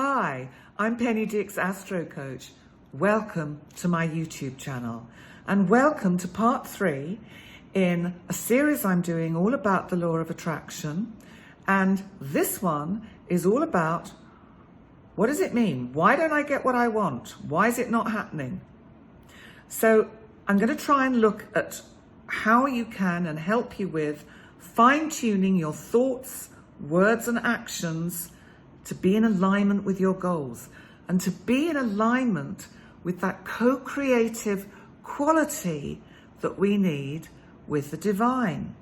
Hi, I'm Penny Dick's Astro Coach. Welcome to my YouTube channel and welcome to part 3 in a series I'm doing all about the law of attraction. And this one is all about, what does it mean? Why don't I get what I want? Why is it not happening? So I'm going to try and look at how you can and help you with fine-tuning your thoughts, words and actions to be in alignment with your goals and to be in alignment with that co-creative quality that we need with the divine.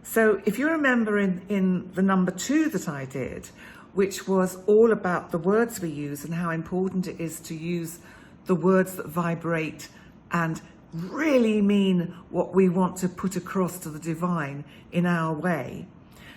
So if you remember in the number 2 that I did, which was all about the words we use and how important it is to use the words that vibrate and really mean what we want to put across to the divine in our way.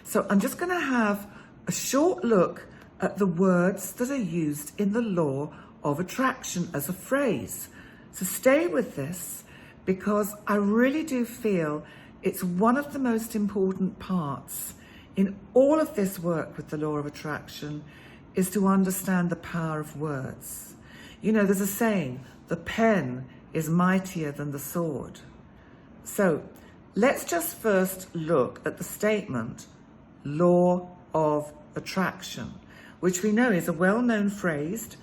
So I'm just going to have a short look at the words that are used in the law of attraction as a phrase. So stay with this because I really do feel it's one of the most important parts in all of this work with the law of attraction is to understand the power of words. You know, there's a saying, the pen is mightier than the sword. So let's just first look at the statement, law of attraction, which we know is a well-known phrase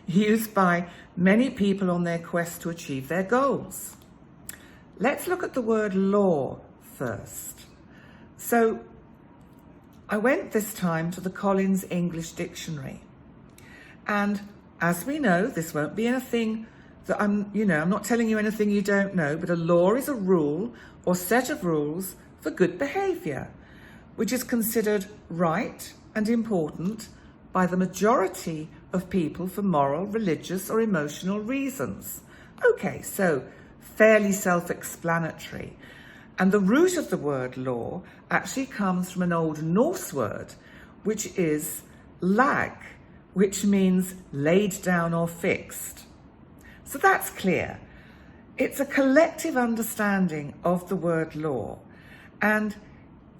used by many people on their quest to achieve their goals. Let's look at the word law first. So I went this time to the Collins English Dictionary. And as we know, this won't be anything that I'm not telling you anything you don't know, but a law is a rule or set of rules for good behavior, which is considered right and important by the majority of people for moral, religious or emotional reasons. Okay, so fairly self-explanatory. And the root of the word law actually comes from an old Norse word, which is lag, which means laid down or fixed. So that's clear. It's a collective understanding of the word law. And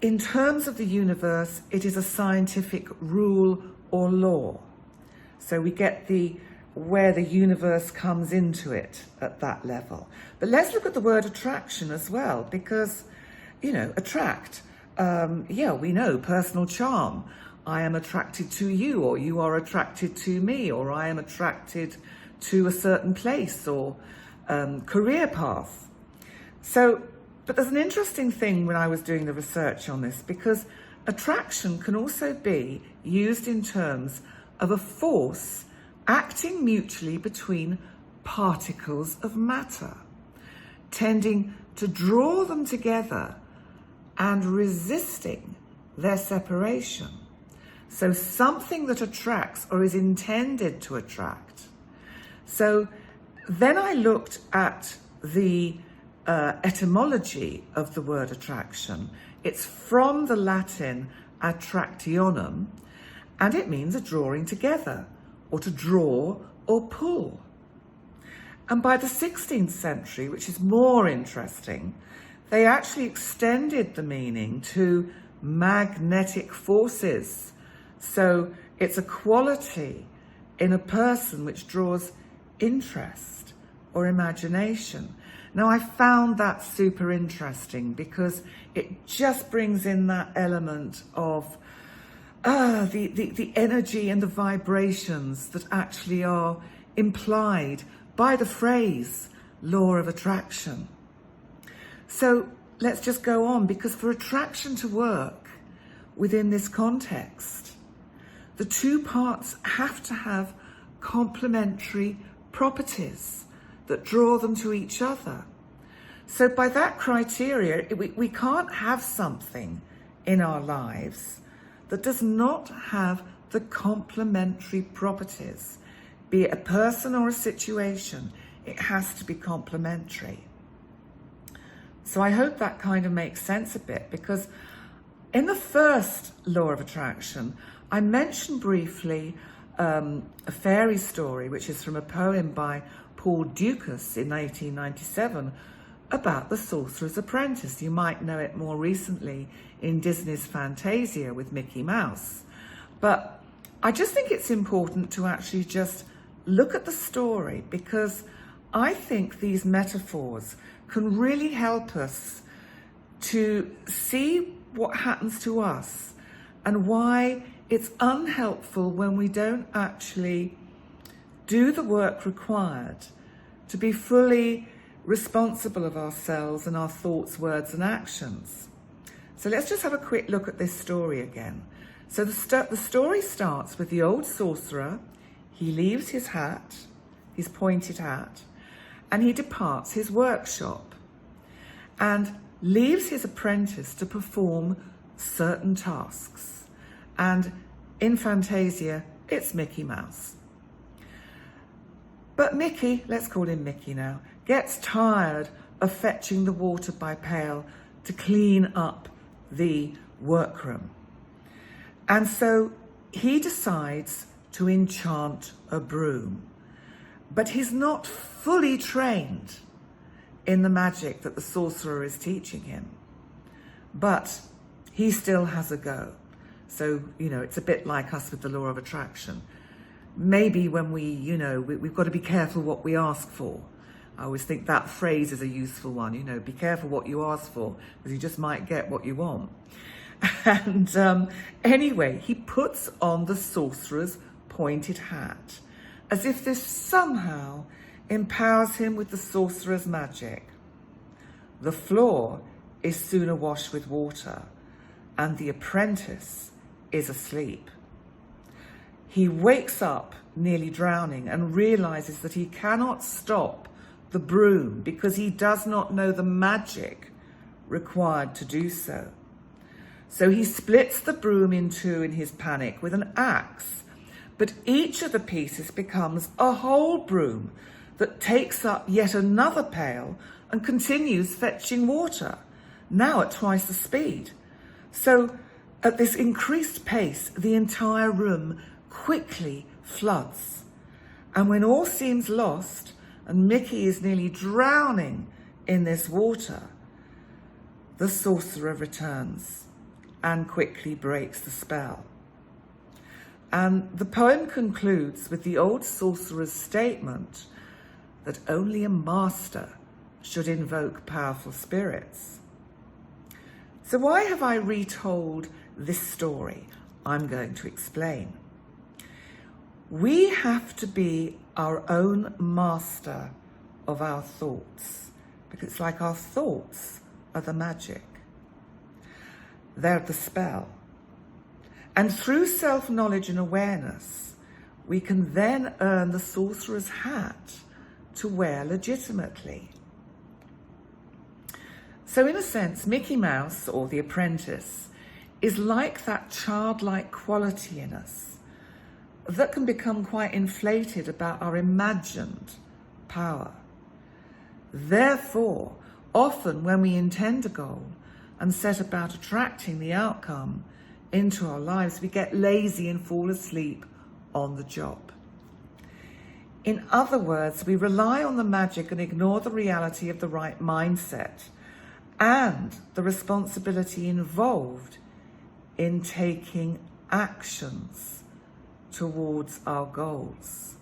in terms of the universe, it is a scientific rule or law. So we get where the universe comes into it at that level. But let's look at the word attraction as well, because, attract, we know personal charm. I am attracted to you, or you are attracted to me, or I am attracted to a certain place or career path. But there's an interesting thing when I was doing the research on this, because attraction can also be used in terms of a force acting mutually between particles of matter, tending to draw them together and resisting their separation. So something that attracts or is intended to attract. So then I looked at the etymology of the word attraction. It's from the Latin attractionem, and it means a drawing together, or to draw or pull. And by the 16th century, which is more interesting, they actually extended the meaning to magnetic forces. So it's a quality in a person which draws interest or imagination. Now, I found that super interesting because it just brings in that element of the energy and the vibrations that actually are implied by the phrase law of attraction. So let's just go on, because for attraction to work within this context, the two parts have to have complementary properties that draw them to each other. So by that criteria, we can't have something in our lives that does not have the complementary properties. Be it a person or a situation, it has to be complementary. So I hope that kind of makes sense a bit, because in the first law of attraction, I mentioned briefly a fairy story, which is from a poem by Paul Dukas in 1897 about the sorcerer's apprentice. You might know it more recently in Disney's Fantasia with Mickey Mouse. But I just think it's important to actually just look at the story, because I think these metaphors can really help us to see what happens to us and why it's unhelpful when we don't actually do the work required to be fully responsible of ourselves and our thoughts, words and actions. So let's just have a quick look at this story again. So the story starts with the old sorcerer. He leaves his hat, his pointed hat, and he departs his workshop and leaves his apprentice to perform certain tasks. And in Fantasia, it's Mickey Mouse. But Mickey, let's call him Mickey now, gets tired of fetching the water by pail to clean up the workroom. And so he decides to enchant a broom. But he's not fully trained in the magic that the sorcerer is teaching him. But he still has a go. So, it's a bit like us with the law of attraction. Maybe when we've got to be careful what we ask for. I always think that phrase is a useful one, be careful what you ask for, because you just might get what you want. And anyway, he puts on the sorcerer's pointed hat, as if this somehow empowers him with the sorcerer's magic. The floor is soon awash with water, and the apprentice is asleep. He wakes up nearly drowning and realizes that he cannot stop the broom because he does not know the magic required to do so. So he splits the broom in two in his panic with an axe, but each of the pieces becomes a whole broom that takes up yet another pail and continues fetching water, now at twice the speed. So at this increased pace, the entire room quickly floods. And when all seems lost and Mickey is nearly drowning in this water, the sorcerer returns and quickly breaks the spell. And the poem concludes with the old sorcerer's statement that only a master should invoke powerful spirits. So why have I retold this story? I'm going to explain. We have to be our own master of our thoughts, because it's like our thoughts are the magic. They're the spell. And through self-knowledge and awareness, we can then earn the sorcerer's hat to wear legitimately. So in a sense, Mickey Mouse, or the apprentice, is like that childlike quality in us that can become quite inflated about our imagined power. Therefore, often when we intend a goal and set about attracting the outcome into our lives, we get lazy and fall asleep on the job. In other words, we rely on the magic and ignore the reality of the right mindset and the responsibility involved in taking actions towards our goals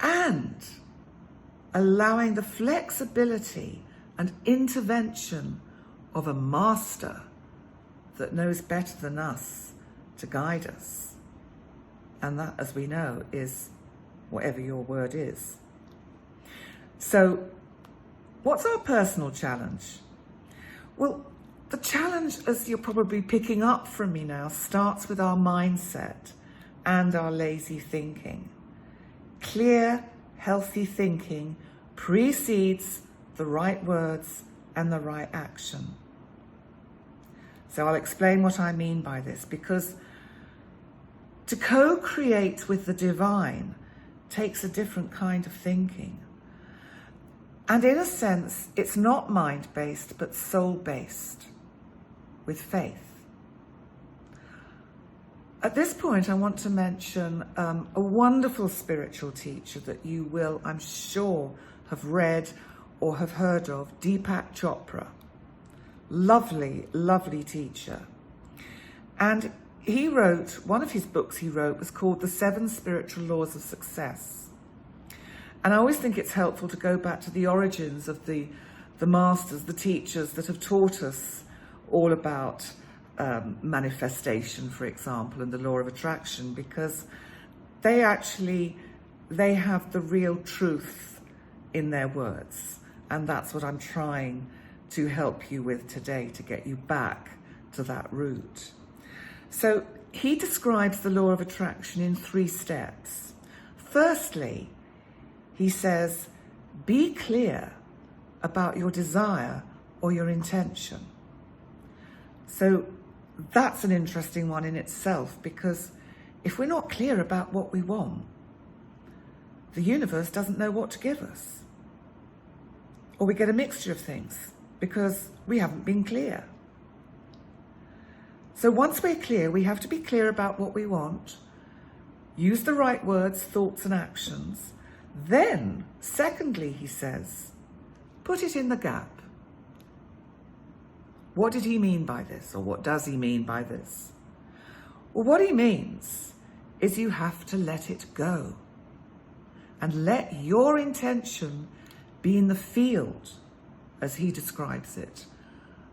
and allowing the flexibility and intervention of a master that knows better than us to guide us. And that, as we know, is whatever your word is. So what's our personal challenge? Well, the challenge, as you're probably picking up from me now, starts with our mindset and our lazy thinking. Clear, healthy thinking precedes the right words and the right action. So I'll explain what I mean by this, because to co-create with the divine takes a different kind of thinking. And in a sense, it's not mind-based, but soul-based, with faith. At this point, I want to mention a wonderful spiritual teacher that you will, I'm sure, have read or have heard of, Deepak Chopra. Lovely, lovely teacher. And he wrote, one of his books he wrote was called The 7 Spiritual Laws of Success. And I always think it's helpful to go back to the origins of the masters, the teachers that have taught us all about manifestation, for example, and the law of attraction, because they have the real truth in their words. And that's what I'm trying to help you with today, to get you back to that root. So he describes the law of attraction in 3 steps. Firstly, he says, be clear about your desire or your intention. So that's an interesting one in itself, because if we're not clear about what we want, the universe doesn't know what to give us. Or we get a mixture of things because we haven't been clear. So once we're clear, we have to be clear about what we want, use the right words, thoughts and actions. Then, secondly, he says, put it in the gap. What did he mean by this? Or what does he mean by this? Well, what he means is you have to let it go and let your intention be in the field, as he describes it,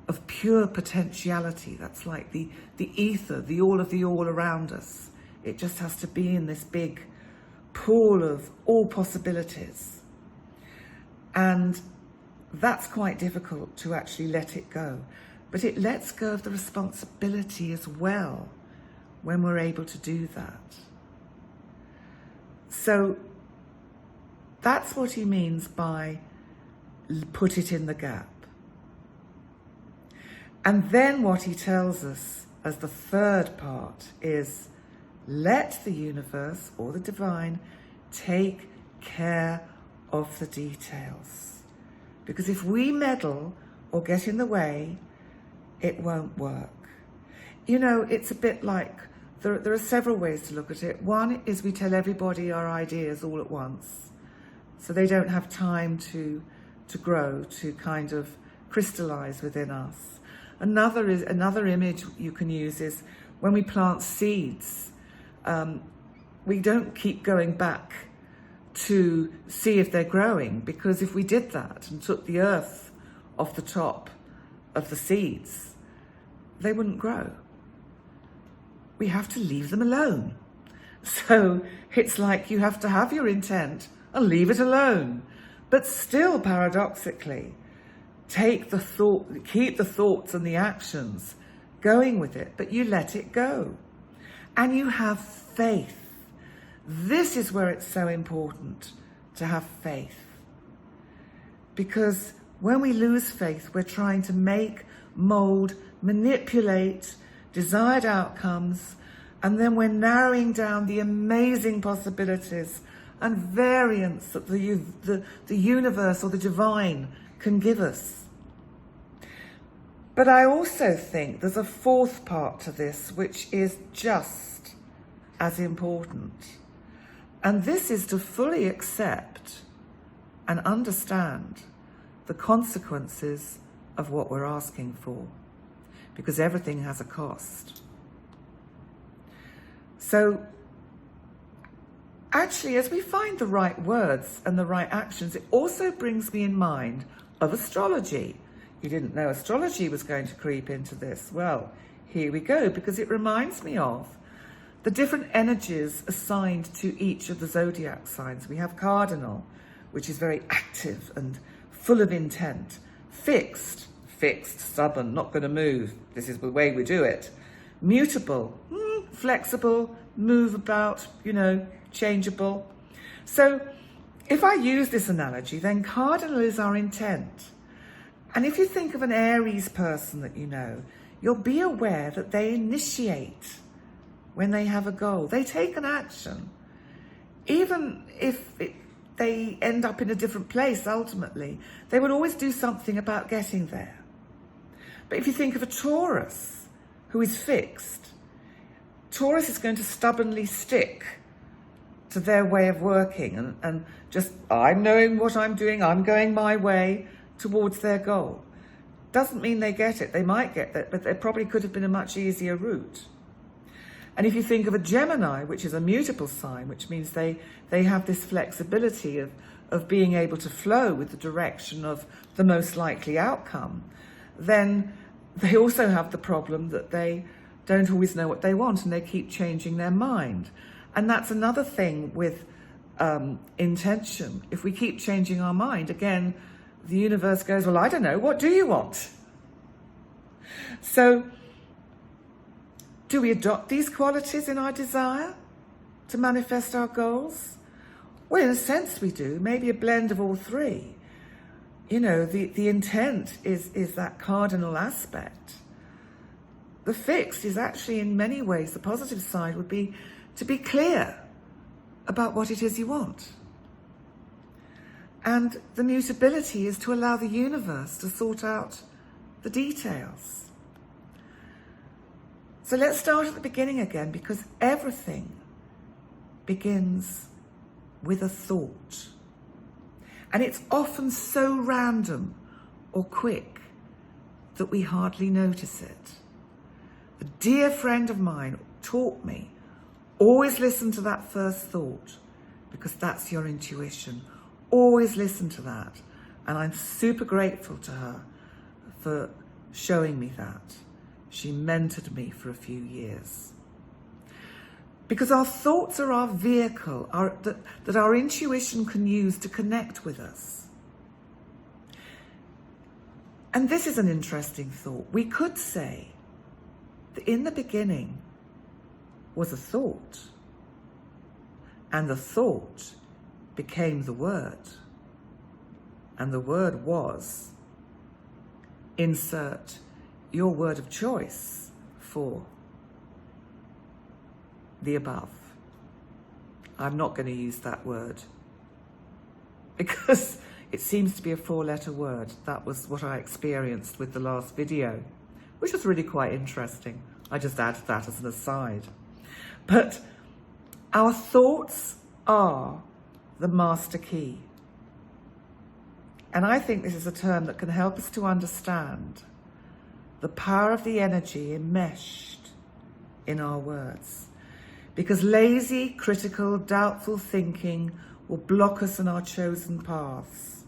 of pure potentiality. That's like the ether, the all around us. It just has to be in this big pool of all possibilities. And that's quite difficult to actually let it go. But it lets go of the responsibility as well when we're able to do that. So that's what he means by put it in the gap. And then what he tells us as the third part is let the universe or the divine take care of the details. Because if we meddle or get in the way, it won't work. You know, it's a bit like, there are several ways to look at it. One is we tell everybody our ideas all at once, so they don't have time to grow, to kind of crystallize within us. Another image you can use is when we plant seeds, we don't keep going back to see if they're growing, because if we did that and took the earth off the top of the seeds, they wouldn't grow. We have to leave them alone. So it's like you have to have your intent and leave it alone. But still, paradoxically, keep the thoughts and the actions going with it, but you let it go. And you have faith. This is where it's so important to have faith. Because when we lose faith, we're trying to make, mold, manipulate desired outcomes, and then we're narrowing down the amazing possibilities and variants that the universe or the divine can give us. But I also think there's a fourth part to this, which is just as important. And this is to fully accept and understand the consequences of what we're asking for, because everything has a cost. So actually, as we find the right words and the right actions, it also brings me in mind of astrology. You didn't know astrology was going to creep into this. Well, here we go, because it reminds me of the different energies assigned to each of the zodiac signs. We have cardinal, which is very active and full of intent. Fixed, stubborn, not going to move. This is the way we do it. Mutable, flexible, move about, changeable. So if I use this analogy, then cardinal is our intent. And if you think of an Aries person that you know, you'll be aware that they initiate when they have a goal. They take an action. Even if they end up in a different place ultimately, they will always do something about getting there. But if you think of a Taurus who is fixed, Taurus is going to stubbornly stick to their way of working and just, I'm knowing what I'm doing, I'm going my way towards their goal. Doesn't mean they get it. They might get it, but there probably could have been a much easier route. And if you think of a Gemini, which is a mutable sign, which means they have this flexibility of being able to flow with the direction of the most likely outcome, then they also have the problem that they don't always know what they want and they keep changing their mind. And that's another thing with intention. If we keep changing our mind, again, the universe goes, well, I don't know, what do you want? So, do we adopt these qualities in our desire to manifest our goals? Well, in a sense we do, maybe a blend of all three. You know, the intent is that cardinal aspect. The fixed is actually, in many ways, the positive side would be to be clear about what it is you want. And the mutability is to allow the universe to sort out the details. So let's start at the beginning again, because everything begins with a thought. And it's often so random or quick that we hardly notice it. A dear friend of mine taught me, always listen to that first thought, because that's your intuition. Always listen to that. And I'm super grateful to her for showing me that. She mentored me for a few years. Because our thoughts are our vehicle, that our intuition can use to connect with us. And this is an interesting thought. We could say that in the beginning was a thought, and the thought became the word, and the word was, insert your word of choice for the above. I'm not going to use that word because it seems to be a 4-letter word. That was what I experienced with the last video, which was really quite interesting. I just added that as an aside. But our thoughts are the master key. And I think this is a term that can help us to understand the power of the energy enmeshed in our words. Because lazy, critical, doubtful thinking will block us in our chosen paths.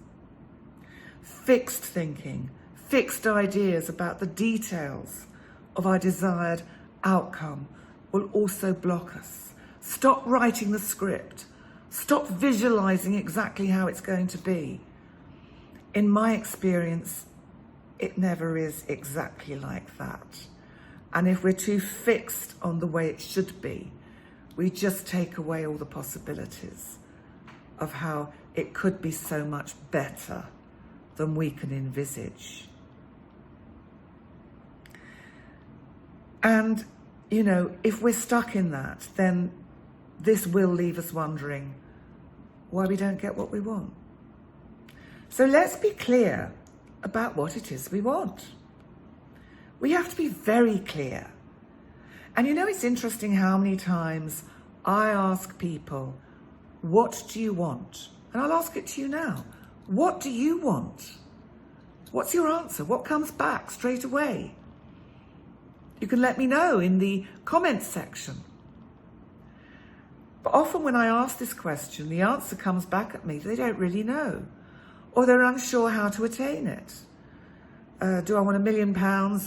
Fixed thinking, fixed ideas about the details of our desired outcome will also block us. Stop writing the script. Stop visualizing exactly how it's going to be. In my experience, it never is exactly like that. And if we're too fixed on the way it should be, we just take away all the possibilities of how it could be so much better than we can envisage. And, you know, if we're stuck in that, then this will leave us wondering why we don't get what we want. So let's be clear about what it is we want. We have to be very clear. And you know, it's interesting how many times I ask people, what do you want? And I'll ask it to you now. What do you want? What's your answer? What comes back straight away? You can let me know in the comments section. But often when I ask this question, the answer comes back at me. They don't really know, or they're unsure how to attain it. Do I want £1 million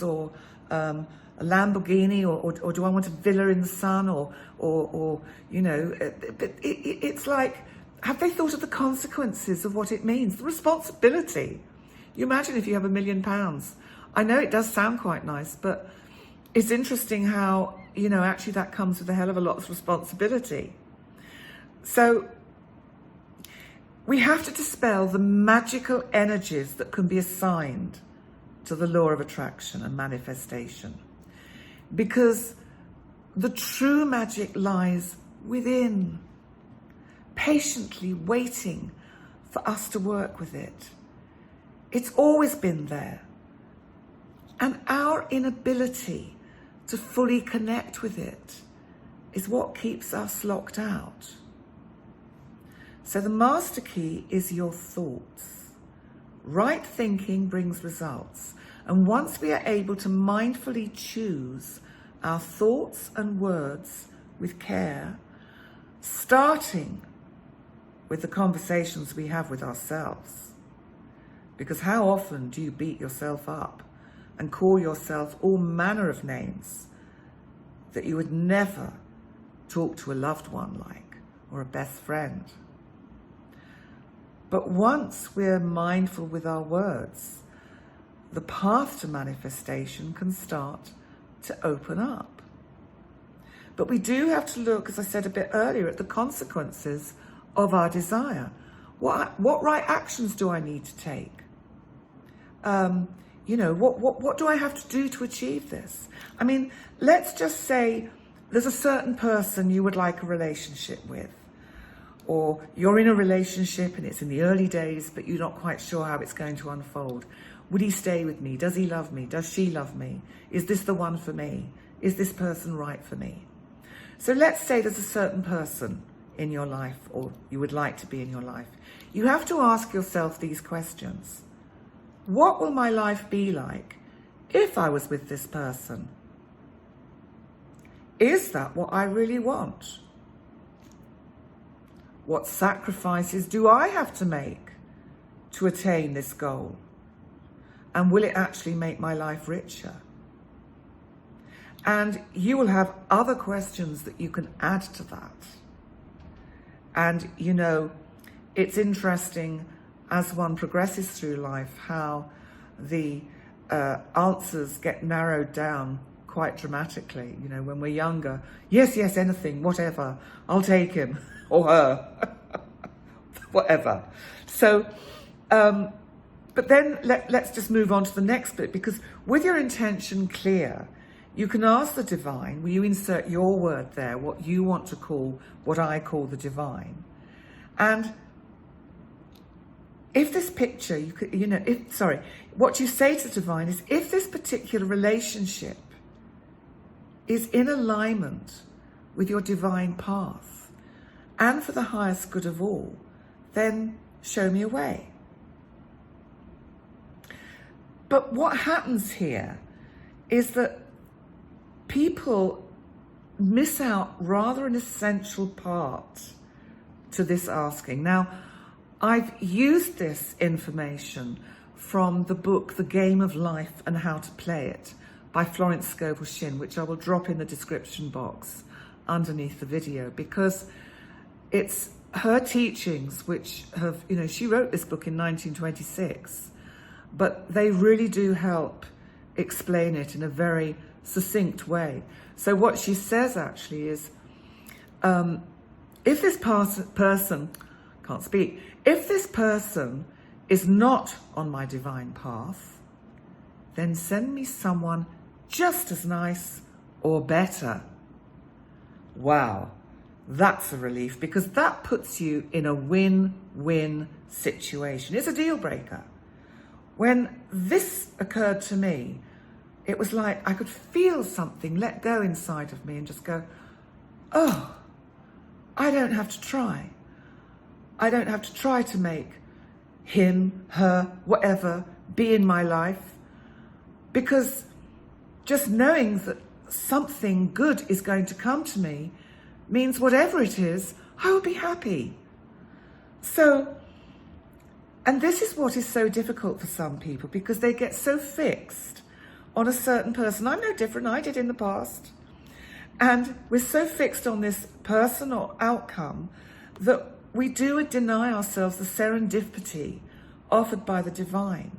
or a Lamborghini, or do I want a villa in the sun, or you know, it's like, have they thought of the consequences of what it means, the responsibility? You imagine if you have £1 million. I know it does sound quite nice, but it's interesting how, you know, actually that comes with a hell of a lot of responsibility. So we have to dispel the magical energies that can be assigned to the law of attraction and manifestation, because the true magic lies within, patiently waiting for us to work with it. It's always been there. And our inability to fully connect with it is what keeps us locked out. So the master key is your thoughts. Right thinking brings results. And once we are able to mindfully choose our thoughts and words with care, starting with the conversations we have with ourselves. Because how often do you beat yourself up and call yourself all manner of names that you would never talk to a loved one like, or a best friend? But once we're mindful with our words, the path to manifestation can start to open up. But we do have to look, as I said a bit earlier, at the consequences of our desire. What right actions do I need to take? What do I have to do to achieve this? I mean, let's just say there's a certain person you would like a relationship with, or you're in a relationship and it's in the early days, but you're not quite sure how it's going to unfold. Would he stay with me? Does he love me? Does she love me? Is this the one for me? Is this person right for me? So let's say there's a certain person in your life, or you would like to be in your life. You have to ask yourself these questions. What will my life be like if I was with this person? Is that what I really want? What sacrifices do I have to make to attain this goal? And will it actually make my life richer? And you will have other questions that you can add to that. And, it's interesting as one progresses through life how the answers get narrowed down quite dramatically. When we're younger, yes, anything, whatever, I'll take him or her, whatever. So, but then let's just move on to the next bit, because with your intention clear, you can ask the divine, will you insert your word there, what you want to call, what I call the divine. And if this picture, what you say to the divine is, if this particular relationship is in alignment with your divine path and for the highest good of all, then show me a way. But what happens here is that people miss out rather an essential part to this asking. Now, I've used this information from the book, The Game of Life and How to Play It by Florence Scovel Shinn, which I will drop in the description box underneath the video, because it's her teachings which have, she wrote this book in 1926, but they really do help explain it in a very succinct way. So what she says actually is, if this person, can't speak, if this person is not on my divine path, then send me someone just as nice or better. Wow, that's a relief, because that puts you in a win-win situation. It's a deal breaker. When this occurred to me, it was like I could feel something let go inside of me and just go, oh, I don't have to try. I don't have to try to make him, her, whatever, be in my life, because just knowing that something good is going to come to me means whatever it is, I will be happy. So, and this is what is so difficult for some people, because they get so fixed on a certain person. I'm no different, I did in the past. And we're so fixed on this person or outcome that we do deny ourselves the serendipity offered by the divine,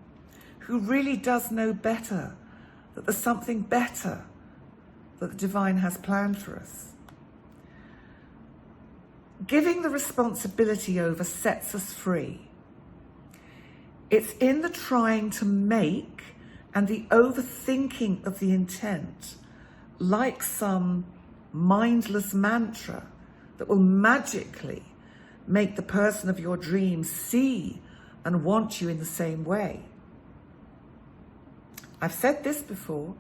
who really does know better, that there's something better that the divine has planned for us. Giving the responsibility over sets us free. It's in the trying to make and the overthinking of the intent, like some mindless mantra that will magically make the person of your dreams see and want you in the same way. I've said this before,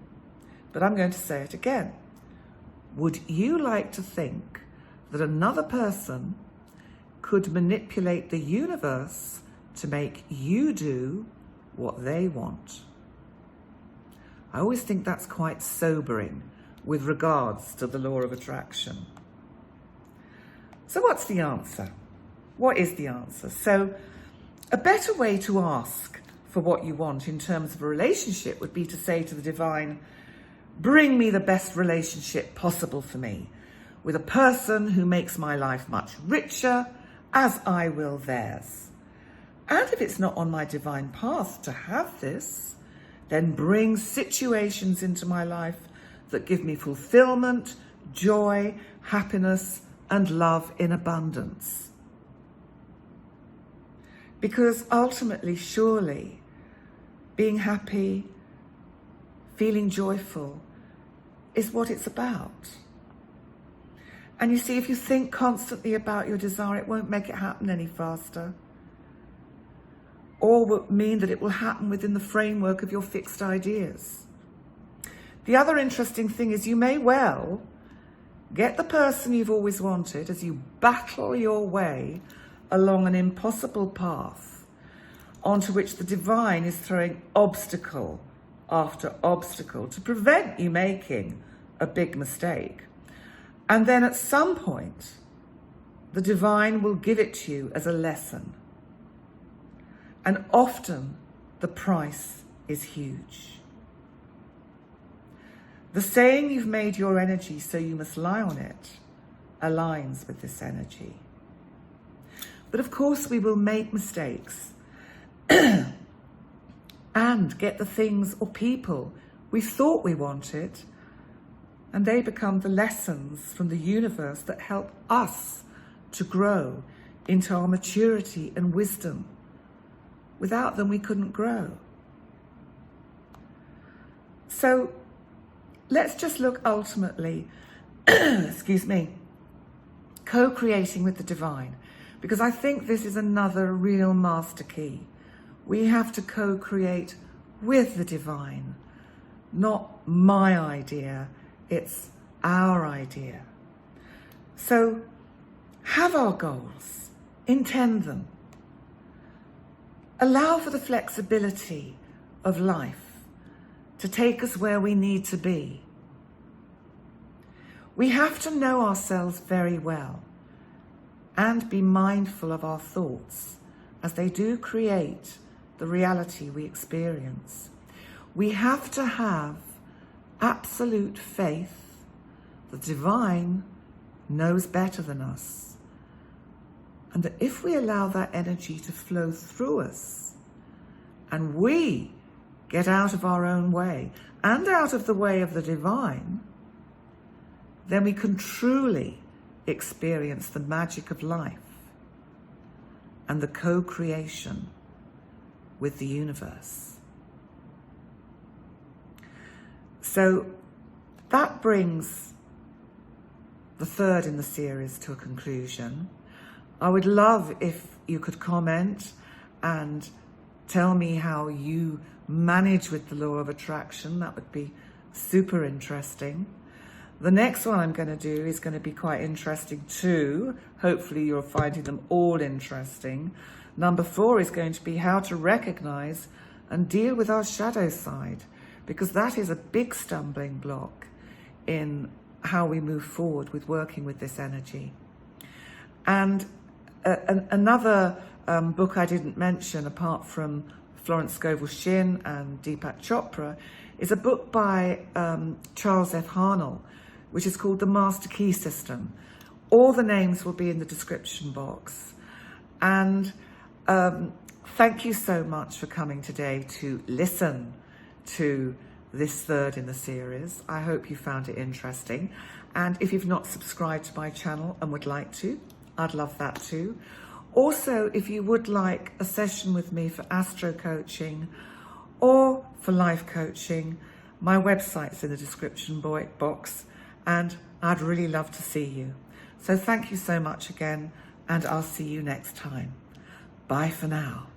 but I'm going to say it again. Would you like to think that another person could manipulate the universe to make you do what they want? I always think that's quite sobering with regards to the law of attraction. So what's the answer? What is the answer? So a better way to ask for what you want in terms of a relationship would be to say to the divine, bring me the best relationship possible for me, with a person who makes my life much richer, as I will theirs. And if it's not on my divine path to have this, then bring situations into my life that give me fulfillment, joy, happiness, and love in abundance. Because ultimately, surely, being happy, feeling joyful is what it's about. And you see, if you think constantly about your desire, it won't make it happen any faster. Or will mean that it will happen within the framework of your fixed ideas. The other interesting thing is you may well get the person you've always wanted as you battle your way along an impossible path onto which the divine is throwing obstacle after obstacle to prevent you making a big mistake. And then at some point, the divine will give it to you as a lesson. And often the price is huge. The saying, you've made your energy, so you must lie on it, aligns with this energy. But of course we will make mistakes and get the things or people we thought we wanted, and they become the lessons from the universe that help us to grow into our maturity and wisdom. Without them, we couldn't grow. So let's just look ultimately, excuse me, co-creating with the divine, because I think this is another real master key. We have to co-create with the divine, not my idea, it's our idea. So have our goals, intend them. Allow for the flexibility of life to take us where we need to be. We have to know ourselves very well and be mindful of our thoughts as they do create the reality we experience. We have to have absolute faith the divine knows better than us. And that if we allow that energy to flow through us and we get out of our own way and out of the way of the divine, then we can truly experience the magic of life and the co-creation with the universe. So that brings the third in the series to a conclusion. I would love if you could comment and tell me how you manage with the law of attraction. That would be super interesting. The next one I'm going to do is going to be quite interesting too. Hopefully you're finding them all interesting. Number 4 is going to be how to recognize and deal with our shadow side, because that is a big stumbling block in how we move forward with working with this energy. And another book I didn't mention, apart from Florence, Scovel, Shinn and Deepak Chopra, is a book by Charles F. Harnell, which is called The Master Key System. All the names will be in the description box. And thank you so much for coming today to listen to this third in the series. I hope you found it interesting. And if you've not subscribed to my channel and would like to, I'd love that too. Also, if you would like a session with me for Astro coaching or for life coaching, my website's in the description box, and I'd really love to see you. So thank you so much again, and I'll see you next time. Bye for now.